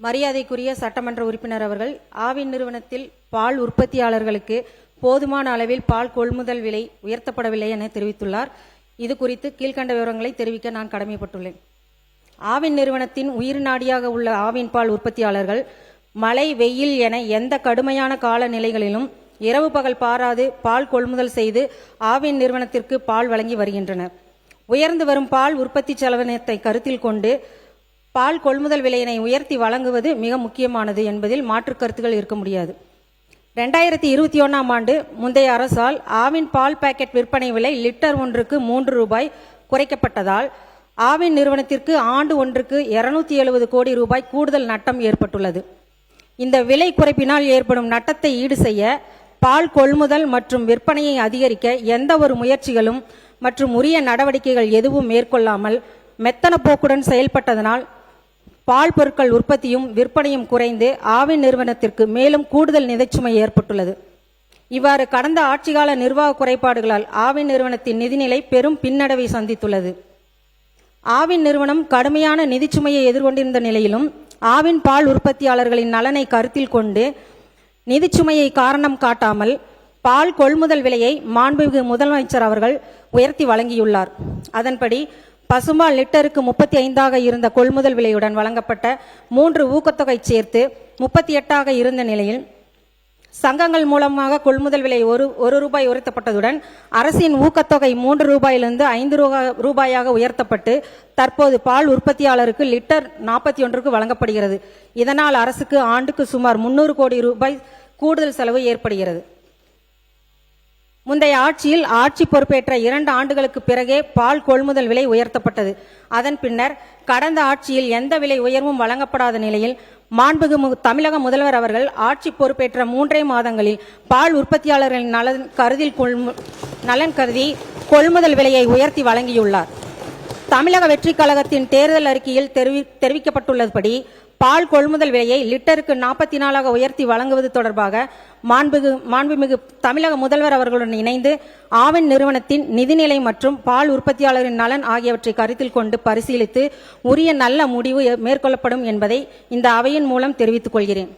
மரியாதைக்குரிய சட்டமன்ற உறுப்பினர் அவர்கள், ஆவின் நிறுவனத்தில் பால் உற்பத்தியாளர்களுக்கு போதுமான அளவில் பால் கொள்முதல் விலை உயர்த்தப்படவில்லை என தெரிவித்துள்ளார். இது குறித்து கீழ்கண்ட விவரங்களை தெரிவிக்க நான் கடமைப்பட்டுள்ளேன். ஆவின் நிறுவனத்தின் உயிர் நாடியாக உள்ள ஆவின் பால் உற்பத்தியாளர்கள் மழை, வெயில் என எந்த கடுமையான கால நிலைகளிலும் இரவு பகல் பாராது பால் கொள்முதல் செய்து ஆவின் நிறுவனத்திற்கு பால் வழங்கி வருகின்றனர். உயர்ந்து வரும் பால் உற்பத்தி செலவினத்தை கருத்தில் கொண்டு பால் கொள்முதல் விலையினை உயர்த்தி வழங்குவது மிக முக்கியமானது என்பதில் மாற்று கருத்துக்கள் இருக்க முடியாது. 2021ஆம் ஆண்டு முந்தைய அரசால் ஆவின் பால் பாக்கெட் விற்பனை விலை லிட்டர் ஒன்றுக்கு 3 ரூபாய் குறைக்கப்பட்டதால் ஆவின் நிறுவனத்திற்கு ஆண்டு ஒன்றுக்கு 270 கோடி ரூபாய் கூடுதல் நட்டம் ஏற்பட்டுள்ளது. இந்த விலை குறைப்பினால் ஏற்படும் நட்டத்தை ஈடு செய்ய பால் கொள்முதல் மற்றும் விற்பனையை அதிகரிக்க எந்த ஒரு முயற்சிகளும் மற்றும் உரிய நடவடிக்கைகள் எதுவும் மேற்கொள்ளாமல் மெத்தன போக்குடன் செயல்பட்டதனால் பால் பொருட்கள் உற்பத்தியும் விற்பனையும் குறைந்து ஆவின் நிறுவனத்திற்கு மேலும் கூடுதல் நிதிச்சுமை ஏற்பட்டுள்ளது. இவ்வாறு கடந்த ஆட்சிகால நிர்வாக குறைபாடுகளால் ஆவின் நிறுவனத்தின் நிதிநிலை பெரும் பின்னடைவை சந்தித்துள்ளது. ஆவின் நிறுவனம் கடுமையான நிதிச்சுமையை எதிர்கொண்டிருந்த நிலையிலும் ஆவின் பால் உற்பத்தியாளர்களின் நலனை கருத்தில் கொண்டு நிதிச்சுமையை காரணம் காட்டாமல் பால் கொள்முதல் விலையை மாண்புமிகு முதலமைச்சர் அவர்கள் உயர்த்தி வழங்கியுள்ளார். அதன்படி பசும்பால் லிட்டருக்கு 35 இருந்த கொள்முதல் விலையுடன் வழங்கப்பட்ட 3 ஊக்கத்தொகை சேர்த்து 38 இருந்த நிலையில் சங்கங்கள் மூலமாக கொள்முதல் விலை ஒரு ரூபாய் உயர்த்தப்பட்டதுடன் அரசின் ஊக்கத்தொகை 3 ரூபாயிலிருந்து 5 ரூபாயாக உயர்த்தப்பட்டு தற்போது பால் உற்பத்தியாளருக்கு லிட்டர் 41 வழங்கப்படுகிறது. இதனால் அரசுக்கு ஆண்டுக்கு சுமார் 300 கோடி ரூபாய் கூடுதல் செலவு ஏற்படுகிறது. முந்தைய ஆட்சியில் ஆட்சி பொறுப்பேற்ற 2 ஆண்டுகளுக்கு பிறகே பால் கொள்முதல் விலை உயர்த்தப்பட்டது. அதன் பின்னர் கடந்த ஆட்சியில் எந்த விலை உயர்வும் வழங்கப்படாத நிலையில் மாண்புமிகு தமிழக முதல்வர் அவர்கள் ஆட்சி பொறுப்பேற்ற 3 மாதங்களில் பால் உற்பத்தியாளர்களின் நலன் கருதி கொள்முதல் விலையை உயர்த்தி வழங்கியுள்ளார். தமிழக வெற்றி கழகத்தின் தேர்தல் அறிக்கையில் தெரிவிக்கப்பட்டுள்ளபடி பால் கொள்முதல் விலையை லிட்டருக்கு 44 உயர்த்தி வழங்குவது தொடர்பாக மாண்புமிகு தமிழக முதல்வர் அவர்களுடன் இணைந்து ஆவின் நிறுவனத்தின் நிதிநிலை மற்றும் பால் உற்பத்தியாளரின் நலன் ஆகியவற்றை கருத்தில் கொண்டு பரிசீலித்து உரிய நல்ல முடிவு மேற்கொள்ளப்படும் என்பதை இந்த அவையின் மூலம் தெரிவித்துக் கொள்கிறேன்.